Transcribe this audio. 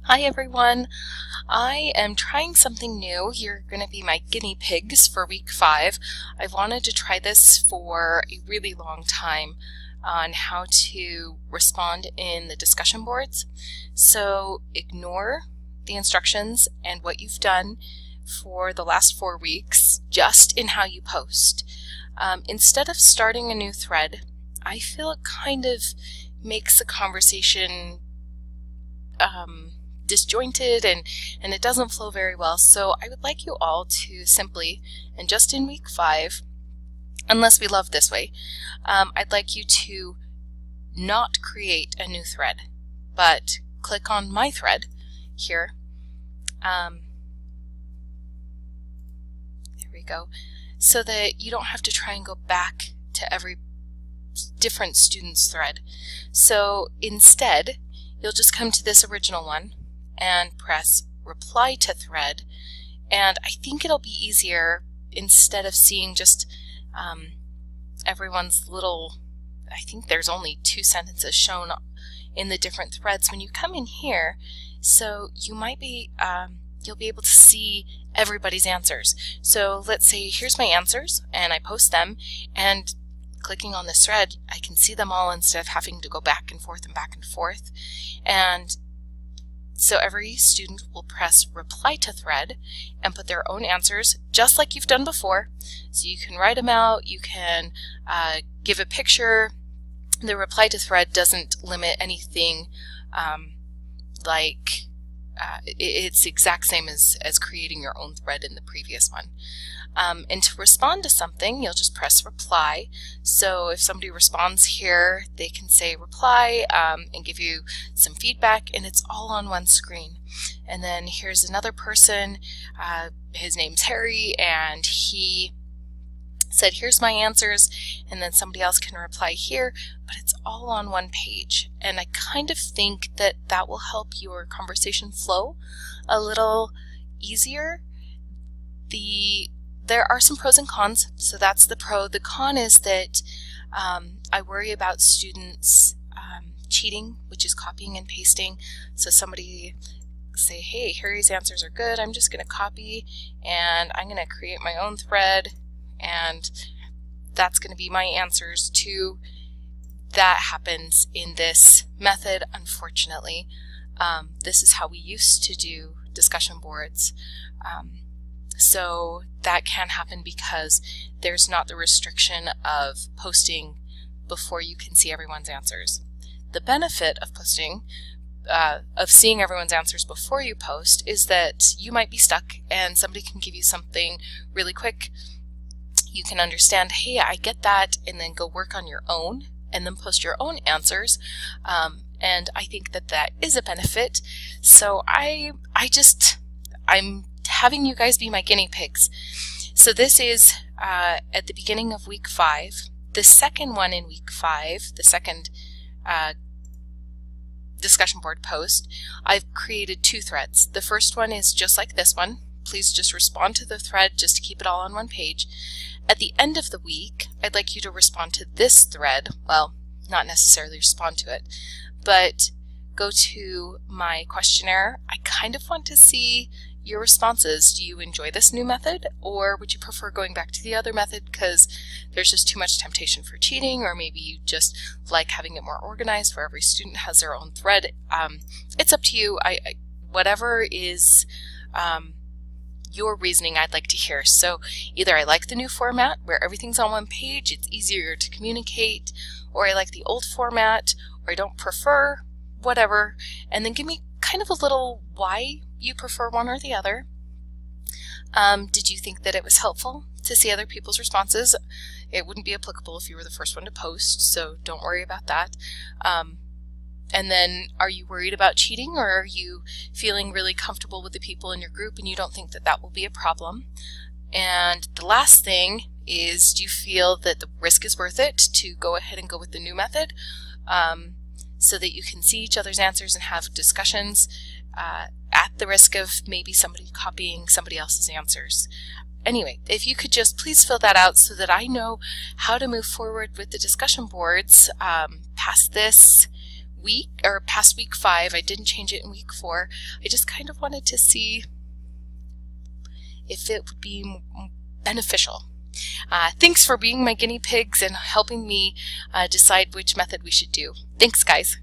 Hi everyone. I am trying something new. You're going to be my guinea pigs for week 5. I've wanted to try this for a really long time on how to respond in the discussion boards. So ignore the instructions and what you've done for the last 4 weeks just in how you post. Instead of starting a new thread, I feel it kind of makes the conversation disjointed and it doesn't flow very well. So I would like you all to simply, and just in week 5, unless we love this way, I'd like you to not create a new thread, but click on my thread here. There we go. So that you don't have to try and go back to every different student's thread. So instead, you'll just come to this original one and press reply to thread, and I think it'll be easier instead of seeing just everyone's little, I think there's only 2 sentences shown in the different threads when you come in here, so you might be you'll be able to see everybody's answers. So let's say here's my answers and I post them, and clicking on this thread I can see them all instead of having to go back and forth and back and forth. And so every student will press reply to thread and put their own answers just like you've done before. So you can write them out, you can give a picture. The reply to thread doesn't limit anything it's the exact same as creating your own thread in the previous one. And to respond to something, you'll just press reply. So if somebody responds here, they can say reply and give you some feedback, and it's all on one screen. And then here's another person, his name's Harry, and he said here's my answers, and then somebody else can reply here, but it's all on one page. And I kind of think that that will help your conversation flow a little easier. There are some pros and cons, so that's the pro. The con is that I worry about students cheating, which is copying and pasting. So somebody say, hey, Harry's answers are good, I'm just going to copy and I'm going to create my own thread, and that's going to be my answers too. That happens in this method, unfortunately. This is how we used to do discussion boards. So that can happen because there's not the restriction of posting before you can see everyone's answers. The benefit of posting, of seeing everyone's answers before you post, is that you might be stuck and somebody can give you something really quick. You can understand, hey, I get that, and then go work on your own and then post your own answers. And I think that that is a benefit. So I'm having you guys be my guinea pigs. So this is at the beginning of week 5. The second one in week 5, the second discussion board post, I've created 2 threads. The first one is just like this one. Please just respond to the thread just to keep it all on one page. At the end of the week, I'd like you to respond to this thread. Well, not necessarily respond to it, but go to my questionnaire. I kind of want to see your responses. Do you enjoy this new method, or would you prefer going back to the other method because there's just too much temptation for cheating, or maybe you just like having it more organized where every student has their own thread? It's up to you. Whatever is your reasoning, I'd like to hear. So either I like the new format where everything's on one page, it's easier to communicate, or I like the old format, or I don't prefer, whatever, and then give me kind of a little why you prefer one or the other. Did you think that it was helpful to see other people's responses? It wouldn't be applicable if you were the first one to post, so don't worry about that. And then, are you worried about cheating, or are you feeling really comfortable with the people in your group and you don't think that that will be a problem? And the last thing is, do you feel that the risk is worth it to go ahead and go with the new method so that you can see each other's answers and have discussions at the risk of maybe somebody copying somebody else's answers? Anyway, if you could just please fill that out so that I know how to move forward with the discussion boards past this week or past week 5. I didn't change it in week 4. I just kind of wanted to see if it would be beneficial. Thanks for being my guinea pigs and helping me decide which method we should do. Thanks, guys.